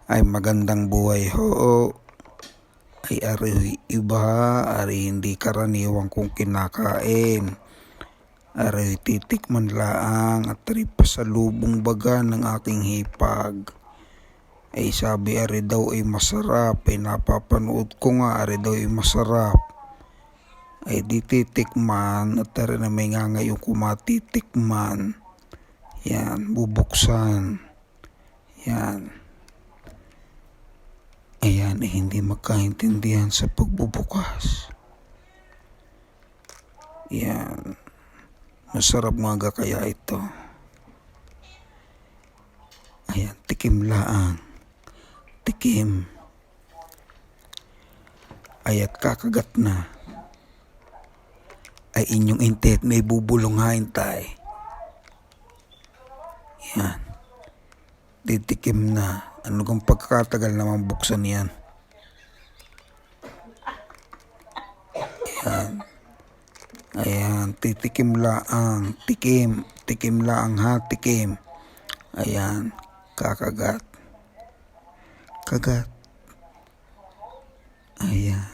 Ay magandang buhay ho. Ay ari iba, ari hindi karaniwang kong kinakain. Ari titikman laang at ari pasalubong baga ng aking hipag. Ay sabi ari daw ay masarap, ay napapanood ko nga ari daw ay masarap. Ay di titikman at ari na may nga ngayon kumatitikman. Yan, bubuksan. Yan. Ayan, hindi magkaintindihan sa pagbubukas. Yan. Masarap nga kaya ito. Ayan, tikim laang. Tikim. Ayat kakagat na. Ay inyong intit may bubulonghain tay. Yan. Titikim na. Ano kung pagkakatagal naman buksan yan? Yan. Ayan, titikim laang. Tikim. Tikim laang ha, tikim. Ayan, kakagat. Kagat. Ayan.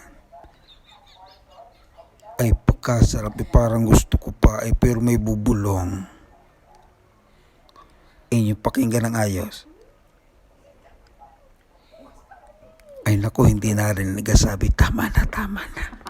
Ay pagkasarap, parang gusto ko pa, ay pero may bubulong. Inyo pakinggan ng ayos. Ay naku, hindi na rin nagsasabi, tama na, tama na.